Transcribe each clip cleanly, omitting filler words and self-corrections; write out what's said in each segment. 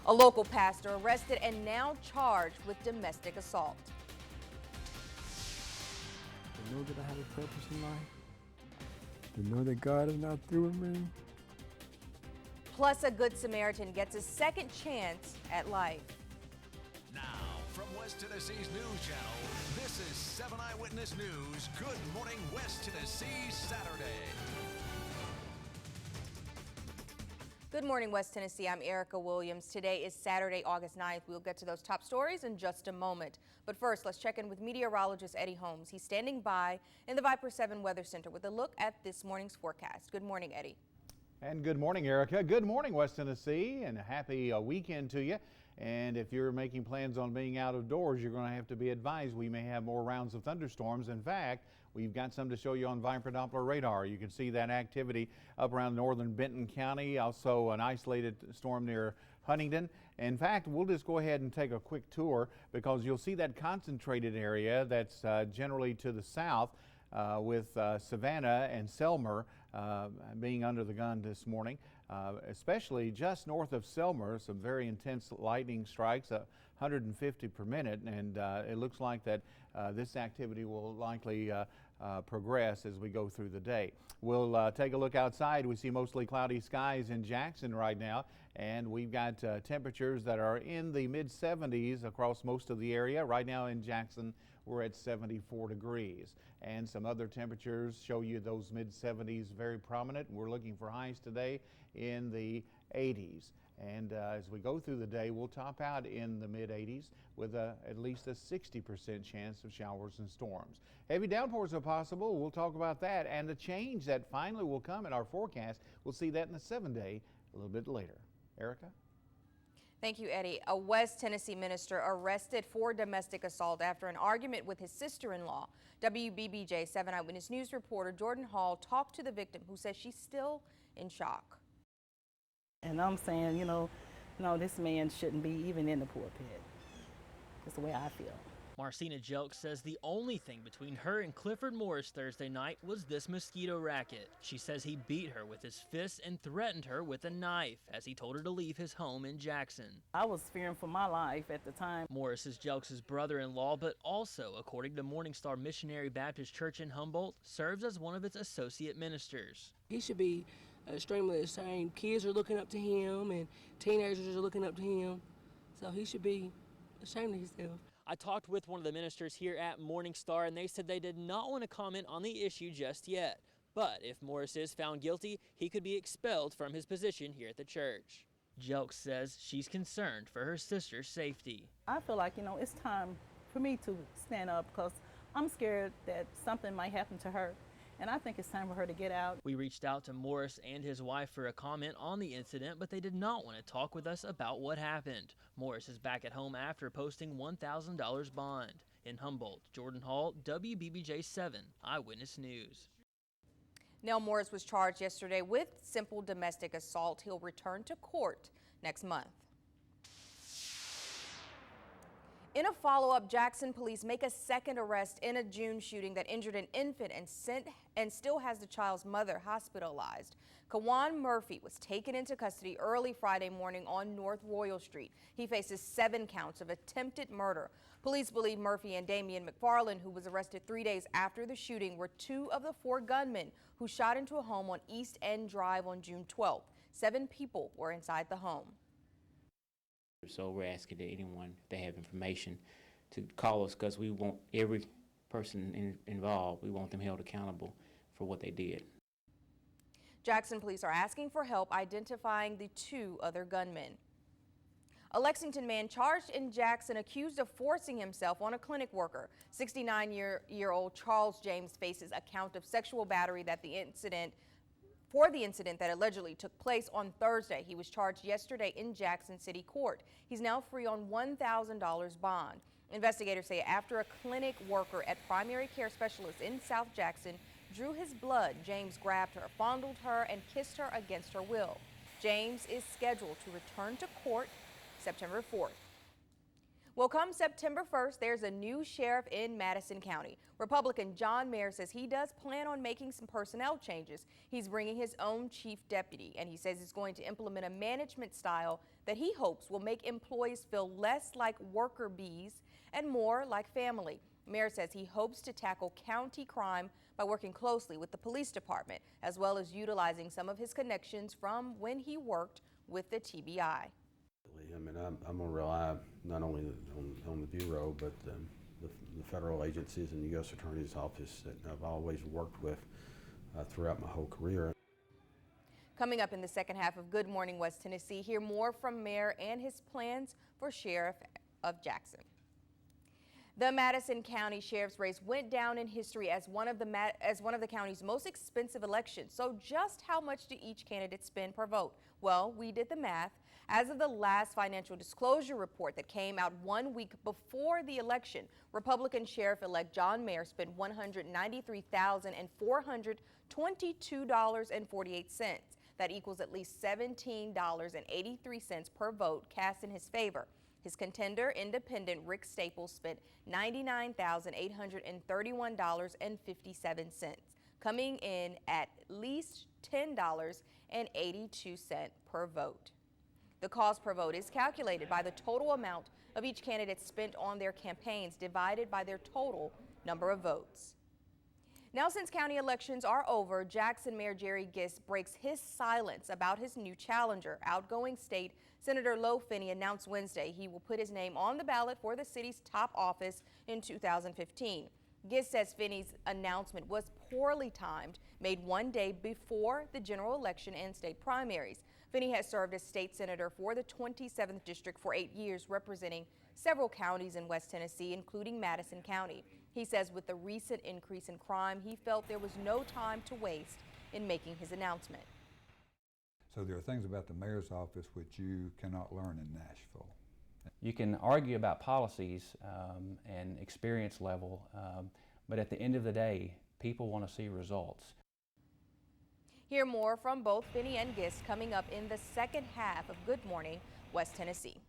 A local pastor arrested and now charged with domestic assault. To know that I have a purpose in life. To know that God is not through with me. Plus, a Good Samaritan gets a second chance at life. Now, from West Tennessee's News Channel, this is 7 Eyewitness News. Good morning, West Tennessee, Saturday. Good morning, West Tennessee. I'm Erica Williams. Today is Saturday, August 9th. We'll get to those top stories in just a moment. But first, let's check in with meteorologist Eddie Holmes. He's standing by in the Viper 7 Weather Center with a look at this morning's forecast. Good morning, Eddie. And good morning, Erica. Good morning, West Tennessee, and a happy weekend to you. And if you're making plans on being out of doors, you're going to have to be advised we may have more rounds of thunderstorms. In fact, we've got some to show you on Viper Doppler radar. You can see that activity up around northern Benton County, also an isolated storm near Huntington. In fact, we'll just go ahead and take a quick tour because you'll see that concentrated area that's generally to the south. With Savannah and Selmer being under the gun this morning, especially just north of Selmer, some very intense lightning strikes, 150 per minute, and it looks like that this activity will likely progress as we go through the day. We'll take a look outside. We see mostly cloudy skies in Jackson right now, and we've got temperatures that are in the mid-70s across most of the area. Right now in Jackson, we're at 74 degrees, and some other temperatures show you those mid-70s very prominent. We're looking for highs today in the 80s, and as we go through the day, we'll top out in the mid-80s with at least a 60% chance of showers and storms. Heavy downpours are possible. We'll talk about that and the change that finally will come in our forecast. We'll see that in the 7-day a little bit later. Erica? Thank you, Eddie. A West Tennessee minister arrested for domestic assault after an argument with his sister-in-law. WBBJ 7 Eyewitness News reporter Jordan Hall talked to the victim, who says she's still in shock. And I'm saying, no, this man shouldn't be even in the pulpit. That's the way I feel. Marcina Jelks says the only thing between her and Clifford Morris Thursday night was this mosquito racket. She says he beat her with his fists and threatened her with a knife as he told her to leave his home in Jackson. I was fearing for my life at the time. Morris is Jelks' brother-in-law, but also, according to Morning Star Missionary Baptist Church in Humboldt, serves as one of its associate ministers. He should be extremely ashamed. Kids are looking up to him and teenagers are looking up to him. So he should be ashamed of himself. I talked with one of the ministers here at Morning Star, and they said they did not want to comment on the issue just yet. But if Morris is found guilty, he could be expelled from his position here at the church. Jelks says she's concerned for her sister's safety. I feel like, it's time for me to stand up because I'm scared that something might happen to her. And I think it's time for her to get out. We reached out to Morris and his wife for a comment on the incident, but they did not want to talk with us about what happened. Morris is back at home after posting $1,000 bond. In Humboldt, Jordan Hall, WBBJ 7 Eyewitness News. Nell Morris was charged yesterday with simple domestic assault. He'll return to court next month. In a follow-up, Jackson police make a second arrest in a June shooting that injured an infant and still has the child's mother hospitalized. Kawan Murphy was taken into custody early Friday morning on North Royal Street. He faces 7 counts of attempted murder. Police believe Murphy and Damian McFarland, who was arrested 3 days after the shooting, were 2 of the 4 gunmen who shot into a home on East End Drive on June 12th. 7 people were inside the home. So we're asking that anyone, if they have information, to call us because we want every person involved, we want them held accountable for what they did. Jackson police are asking for help identifying the 2 other gunmen. A Lexington man charged in Jackson accused of forcing himself on a clinic worker. 69-year-old Charles James faces a count of sexual battery for the incident that allegedly took place on Thursday. He was charged yesterday in Jackson City Court. He's now free on $1,000 bond. Investigators say after a clinic worker at Primary Care Specialist in South Jackson drew his blood, James grabbed her, fondled her, and kissed her against her will. James is scheduled to return to court September 4th. Well, come September 1st, there's a new sheriff in Madison County. Republican John Mayer says he does plan on making some personnel changes. He's bringing his own chief deputy, and he says he's going to implement a management style that he hopes will make employees feel less like worker bees and more like family. Mayer says he hopes to tackle county crime by working closely with the police department, as well as utilizing some of his connections from when he worked with the TBI. I mean, I'm going to rely not only on the Bureau, but the federal agencies and the U.S. Attorney's Office that I've always worked with throughout my whole career. Coming up in the second half of Good Morning West Tennessee, hear more from Mayor and his plans for Sheriff of Jackson. The Madison County Sheriff's race went down in history as one of the county's most expensive elections. So just how much do each candidate spend per vote? Well, we did the math. As of the last financial disclosure report that came out 1 week before the election, Republican Sheriff-elect John Mayer spent $193,422.48. That equals at least $17.83 per vote cast in his favor. His contender, independent Rick Staples, spent $99,831.57, coming in at least $10.82 per vote. The cost per vote is calculated by the total amount of each candidate spent on their campaigns divided by their total number of votes. Now, since county elections are over, Jackson Mayor Jerry Gist breaks his silence about his new challenger. Outgoing State Senator Lo Finney announced Wednesday he will put his name on the ballot for the city's top office in 2015. Gist says Finney's announcement was poorly timed, made 1 day before the general election and state primaries. Finney has served as state senator for the 27th district for 8 years, representing several counties in West Tennessee, including Madison County. He says with the recent increase in crime, he felt there was no time to waste in making his announcement. So there are things about the mayor's office which you cannot learn in Nashville. You can argue about policies and experience level, but at the end of the day, people want to see results. Hear more from both Finney and Gist coming up in the second half of Good Morning West Tennessee.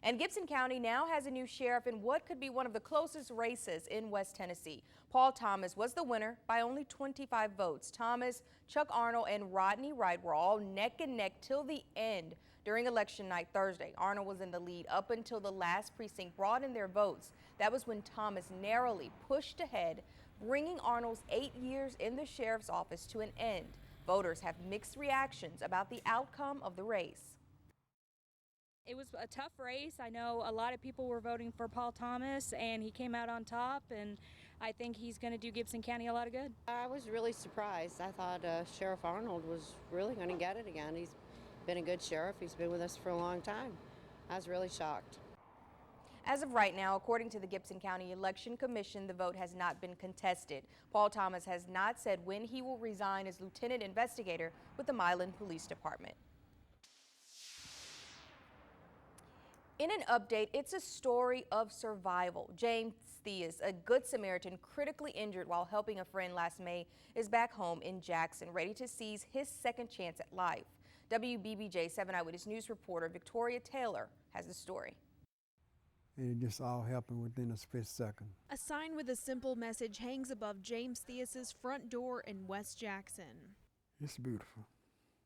And Gibson County now has a new sheriff in what could be one of the closest races in West Tennessee. Paul Thomas was the winner by only 25 votes. Thomas, Chuck Arnold, and Rodney Wright were all neck and neck till the end during election night Thursday. Arnold was in the lead up until the last precinct brought in their votes. That was when Thomas narrowly pushed ahead, bringing Arnold's 8 years in the sheriff's office to an end. Voters have mixed reactions about the outcome of the race. It was a tough race. I know a lot of people were voting for Paul Thomas, and he came out on top, and I think he's going to do Gibson County a lot of good. I was really surprised. I thought Sheriff Arnold was really going to get it again. He's been a good sheriff. He's been with us for a long time. I was really shocked. As of right now, according to the Gibson County Election Commission, the vote has not been contested. Paul Thomas has not said when he will resign as lieutenant investigator with the Milan Police Department. In an update, it's a story of survival. James Theus, a good Samaritan critically injured while helping a friend last May, is back home in Jackson, ready to seize his second chance at life. WBBJ 7 Eyewitness News reporter Victoria Taylor has the story. It just all happened within a split second. A sign with a simple message hangs above James Theus's front door in West Jackson. It's beautiful.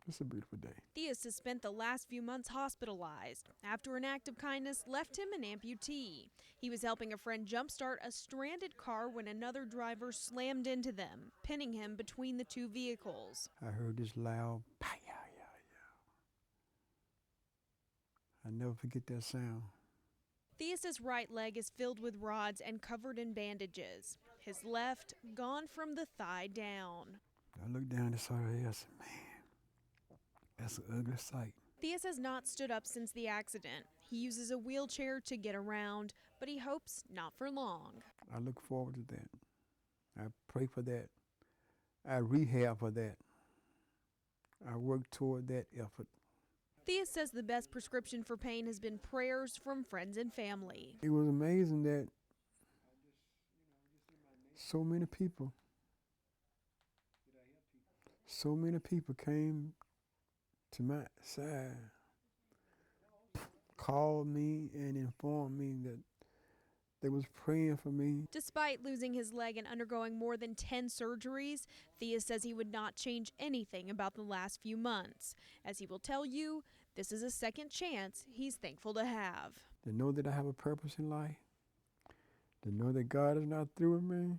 It's a beautiful day. Theus has spent the last few months hospitalized after an act of kindness left him an amputee. He was helping a friend jumpstart a stranded car when another driver slammed into them, pinning him between the two vehicles. I heard this loud pow. I never forget that sound. Theus's right leg is filled with rods and covered in bandages. His left gone from the thigh down. I looked down and saw her and said, man, that's an ugly sight. Theus has not stood up since the accident. He uses a wheelchair to get around, but he hopes not for long. I look forward to that. I pray for that. I rehab for that. I work toward that effort. Theus says the best prescription for pain has been prayers from friends and family. It was amazing that so many people came to my side. called me and informed me that they was praying for me. Despite losing his leg and undergoing more than 10 surgeries, Thea says he would not change anything about the last few months. As he will tell you, this is a second chance he's thankful to have. To know that I have a purpose in life, to know that God is not through with me.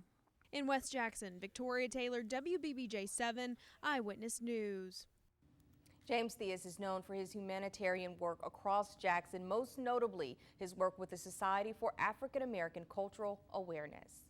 In West Jackson, Victoria Taylor, WBBJ7 Eyewitness News. James Theus is known for his humanitarian work across Jackson, most notably his work with the Society for African American Cultural Awareness.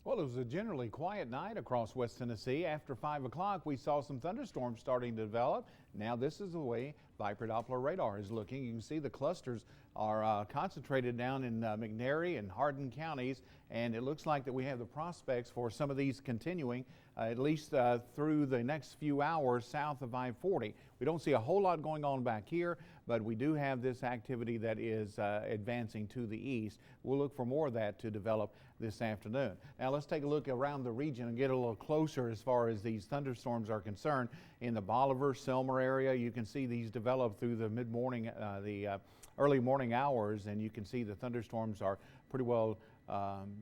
Well, it was a generally quiet night across West Tennessee. After 5 o'clock, we saw some thunderstorms starting to develop. Now this is the way Viper Doppler radar is looking. You can see the clusters are concentrated down in McNairy and Hardin counties, and it looks like that we have the prospects for some of these continuing at least through the next few hours south of I-40. We don't see a whole lot going on back here, but we do have this activity that is advancing to the east. We'll look for more of that to develop this afternoon. Now let's take a look around the region and get a little closer as far as these thunderstorms are concerned. In the Bolivar, Selmer area, you can see these develop through the mid-morning, early morning hours, and you can see the thunderstorms are pretty well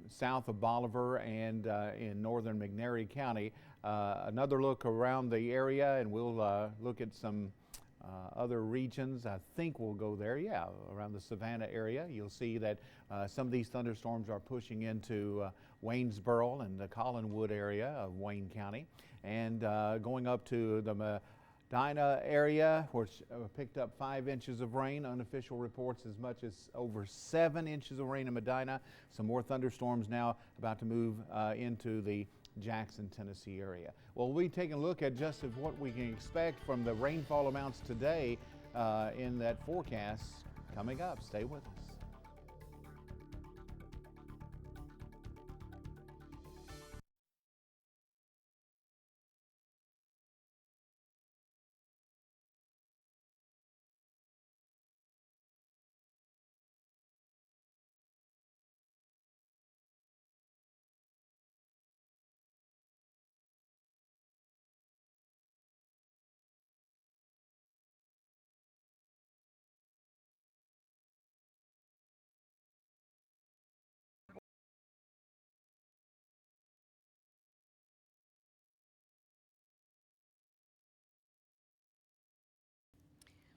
south of Bolivar and in northern McNairy County. Another look around the area, and we'll look at some other regions. I think we'll go there, yeah, around the Savannah area. You'll see that some of these thunderstorms are pushing into Waynesboro and the Collinwood area of Wayne County, and going up to the Medina area, which picked up 5 inches of rain. Unofficial reports as much as over 7 inches of rain in Medina. Some more thunderstorms now about to move into the Jackson, Tennessee area. Well, we'll be taking a look at just of what we can expect from the rainfall amounts today in that forecast coming up. Stay with us.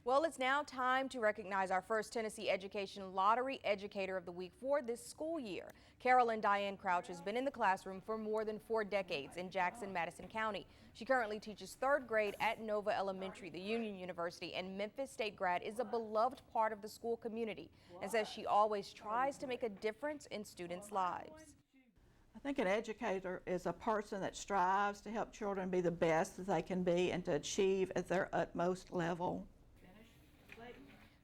Well, it's now time to recognize our first Tennessee Education Lottery Educator of the Week for this school year. Carolyn Diane Crouch has been in the classroom for more than 4 decades in Jackson, Madison County. She currently teaches 3rd grade at Nova Elementary, the Union University, and Memphis State grad is a beloved part of the school community and says she always tries to make a difference in students' lives. I think an educator is a person that strives to help children be the best that they can be and to achieve at their utmost level.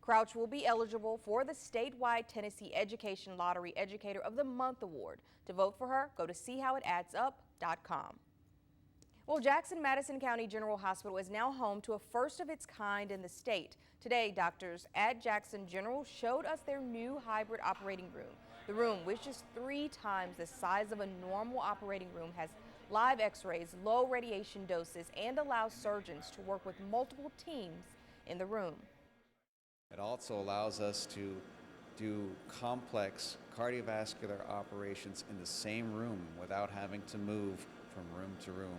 Crouch will be eligible for the statewide Tennessee Education Lottery Educator of the Month Award. To vote for her, go to seehowitadsup.com. Well, Jackson Madison County General Hospital is now home to a first of its kind in the state. Today, doctors at Jackson General showed us their new hybrid operating room. The room, which is 3 times the size of a normal operating room, has live x-rays, low radiation doses, and allows surgeons to work with multiple teams in the room. It also allows us to do complex cardiovascular operations in the same room without having to move from room to room.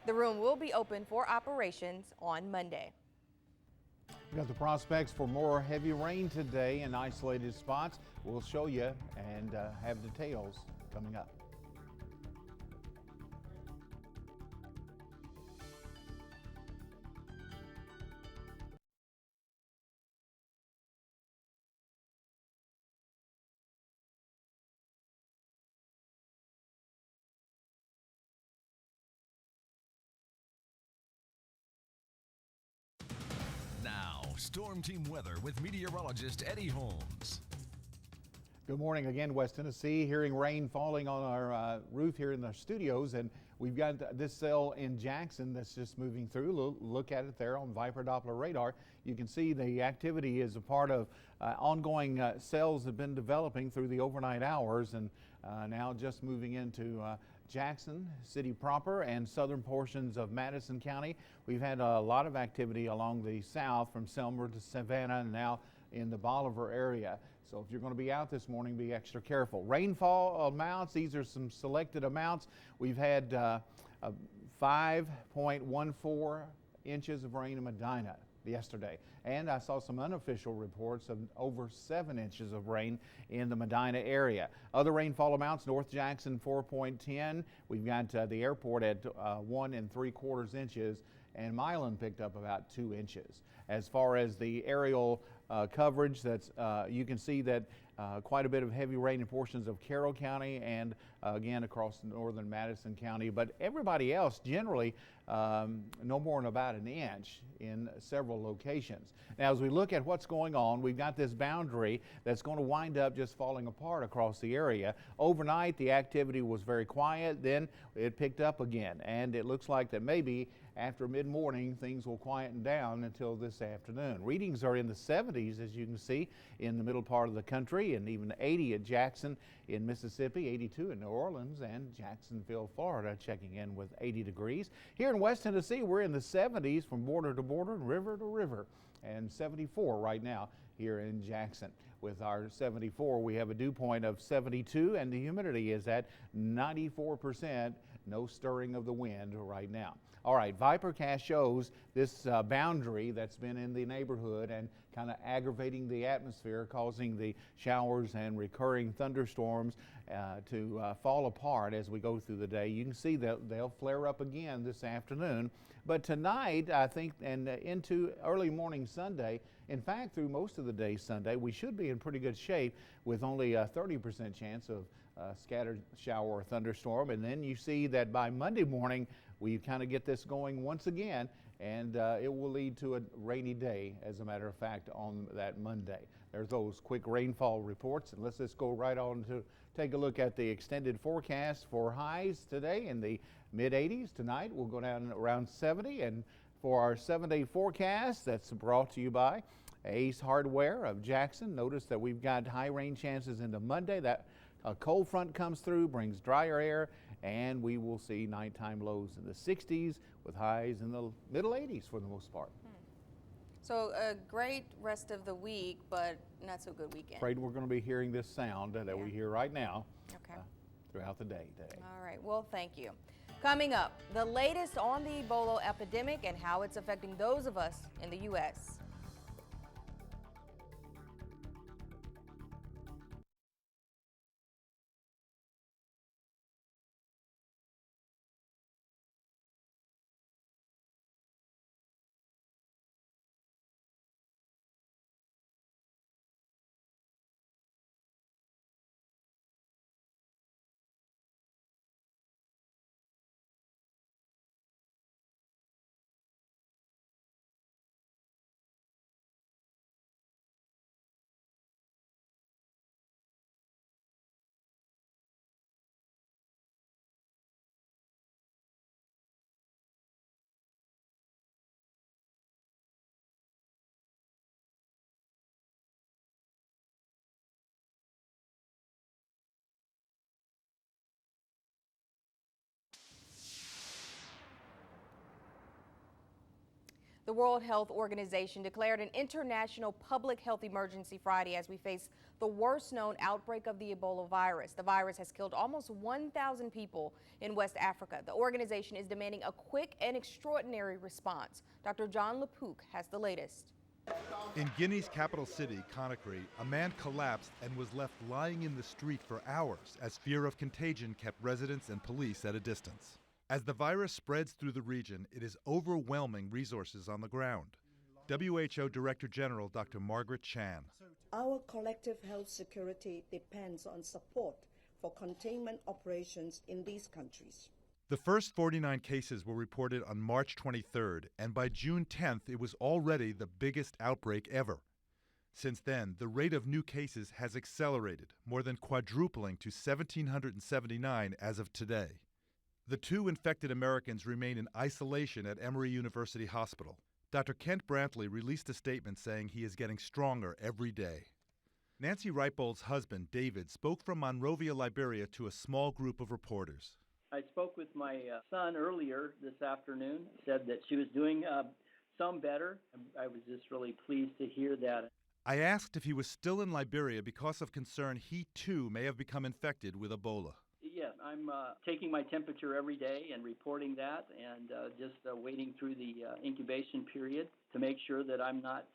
The room will be open for operations on Monday. We've got the prospects for more heavy rain today in isolated spots. We'll show you and have details coming up. Storm Team weather with meteorologist Eddie Holmes. Good morning again, West Tennessee. Hearing rain falling on our roof here in the studios, and we've got this cell in Jackson that's just moving through. Look at it there on Viper Doppler radar. You can see the activity is a part of ongoing cells that have been developing through the overnight hours, and Now just moving into Jackson City proper and southern portions of Madison County. We've had a lot of activity along the south from Selmer to Savannah and now in the Bolivar area. So if you're going to be out this morning, be extra careful. Rainfall amounts, these are some selected amounts. We've had 5.14 inches of rain in Medina yesterday. And I saw some unofficial reports of over 7 inches of rain in the Medina area. Other rainfall amounts, North Jackson 4.10. We've got the airport at 1 3/4 inches, and Milan picked up about 2 inches. As far as the aerial coverage, that's you can see that quite a bit of heavy rain in portions of Carroll County and again across northern Madison County, but everybody else generally no more than about an inch in several locations. Now as we look at what's going on, we've got this boundary that's going to wind up just falling apart across the area. Overnight the activity was very quiet, then it picked up again, and it looks like that maybe after mid-morning things will quieten down until this afternoon. Readings are in the 70s, as you can see, in the middle part of the country, and even 80 at Jackson in Mississippi, 82 in New Orleans, and Jacksonville, Florida, checking in with 80 degrees. Here in West Tennessee, we're in the 70s from border to border and river to river, and 74 right now here in Jackson. With our 74, we have a dew point of 72, and the humidity is at 94%. No stirring of the wind right now. All right, ViperCast shows this boundary that's been in the neighborhood and kind of aggravating the atmosphere, causing the showers and recurring thunderstorms to fall apart as we go through the day. You can see that they'll flare up again this afternoon. But tonight, I think, and into early morning Sunday, in fact, through most of the day Sunday, we should be in pretty good shape with only a 30% chance of scattered shower or thunderstorm. And then you see that by Monday morning, we kind of get this going once again, and it will lead to a rainy day, as a matter of fact, on that Monday. There's those quick rainfall reports, and let's just go right on to take a look at the extended forecast for highs today in the mid-80s. Tonight we'll go down around 70, and for our 7-day forecast, that's brought to you by Ace Hardware of Jackson. Notice that we've got high rain chances into Monday. That a cold front comes through, brings drier air, and we will see nighttime lows in the 60s with highs in the middle 80s for the most part. So a great rest of the week, but not so good weekend. Afraid we're going to be hearing this sound that we hear right now throughout the day today. All right, well, thank you. Coming up, the latest on the Ebola epidemic and how it's affecting those of us in the U.S. The World Health Organization declared an international public health emergency Friday as we face the worst known outbreak of the Ebola virus. The virus has killed almost 1,000 people in West Africa. The organization is demanding a quick and extraordinary response. Dr. John LaPook has the latest. In Guinea's capital city, Conakry, a man collapsed and was left lying in the street for hours as fear of contagion kept residents and police at a distance. As the virus spreads through the region, it is overwhelming resources on the ground. WHO Director General Dr. Margaret Chan. Our collective health security depends on support for containment operations in these countries. The first 49 cases were reported on March 23rd, and by June 10th, it was already the biggest outbreak ever. Since then, the rate of new cases has accelerated, more than quadrupling to 1,779 as of today. The 2 infected Americans remain in isolation at Emory University Hospital. Dr. Kent Brantley released a statement saying he is getting stronger every day. Nancy Reitbold's husband, David, spoke from Monrovia, Liberia to a small group of reporters. I spoke with my son earlier this afternoon, said that she was doing some better. I was just really pleased to hear that. I asked if he was still in Liberia because of concern he too may have become infected with Ebola. Yes, I'm taking my temperature every day and reporting that, and just waiting through the incubation period to make sure that I'm not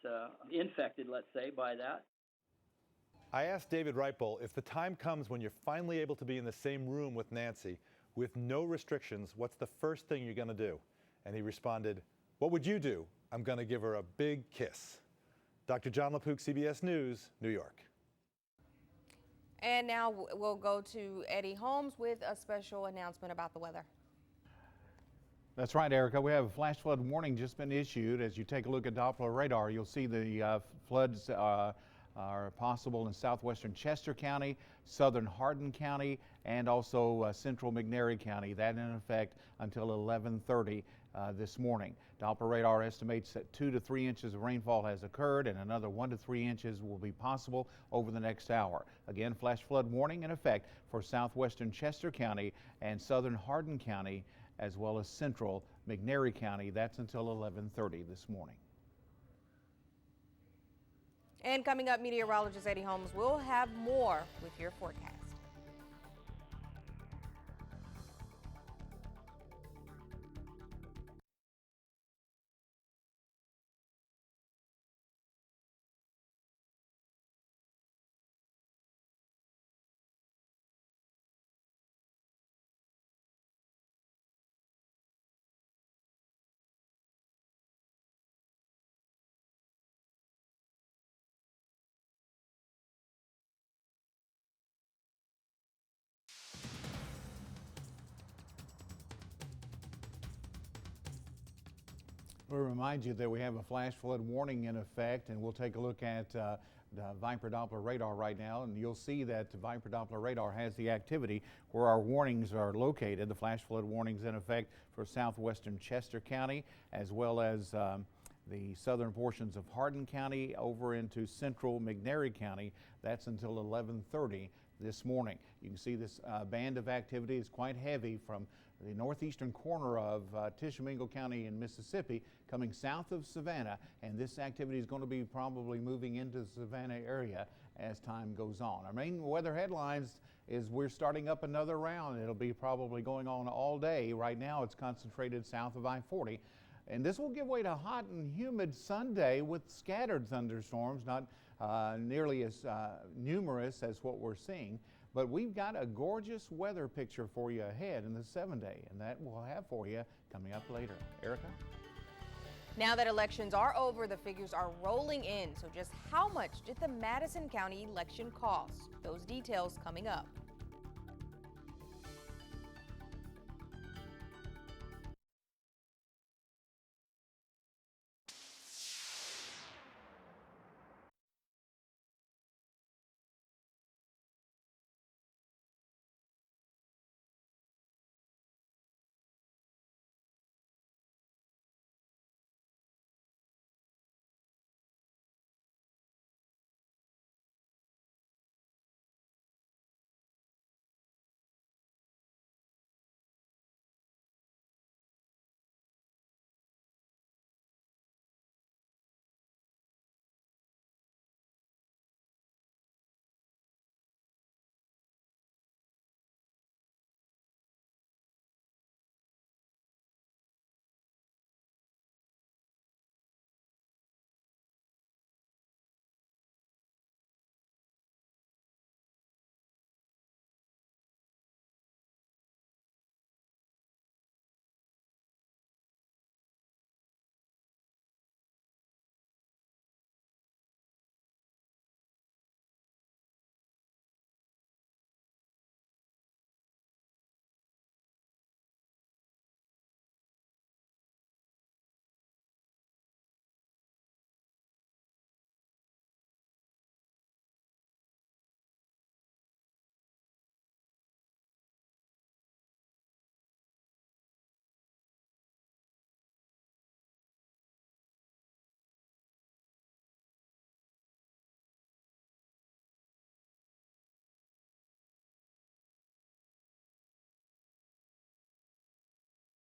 infected, let's say, by that. I asked David Reitbold, if the time comes when you're finally able to be in the same room with Nancy with no restrictions, what's the first thing you're going to do? And he responded, what would you do? I'm going to give her a big kiss. Dr. John LaPook, CBS News, New York. And now we'll go to Eddie Holmes with a special announcement about the weather. That's right, Erica. We have a flash flood warning just been issued. As you take a look at Doppler radar, you'll see the floods are possible in southwestern Chester County, southern Hardin County, and also central McNairy County. That in effect until 11:30 this morning. Doppler radar estimates that 2 to 3 inches of rainfall has occurred, and another 1 to 3 inches will be possible over the next hour. Again, flash flood warning in effect for southwestern Chester County and southern Hardin County, as well as central McNairy County. That's until 11:30 this morning. And coming up, meteorologist Eddie Holmes will have more with your forecast. We'll remind you that we have a flash flood warning in effect, and we'll take a look at the Viper Doppler radar right now, and you'll see that the Viper Doppler radar has the activity where our warnings are located. The flash flood warnings in effect for southwestern Chester County, as well as the southern portions of Hardin County over into central McNairy County. That's until 11:30 this morning. You can see this band of activity is quite heavy from the northeastern corner of Tishomingo County in Mississippi coming south of Savannah, and this activity is going to be probably moving into the Savannah area as time goes on. Our main weather headlines is we're starting up another round. It'll be probably going on all day. Right now it's concentrated south of I-40, and this will give way to a hot and humid Sunday with scattered thunderstorms, not nearly as numerous as what we're seeing. But we've got a gorgeous weather picture for you ahead in the 7-day, and that we'll have for you coming up later. Erica? Now that elections are over, the figures are rolling in. So just how much did the Madison County election cost? Those details coming up.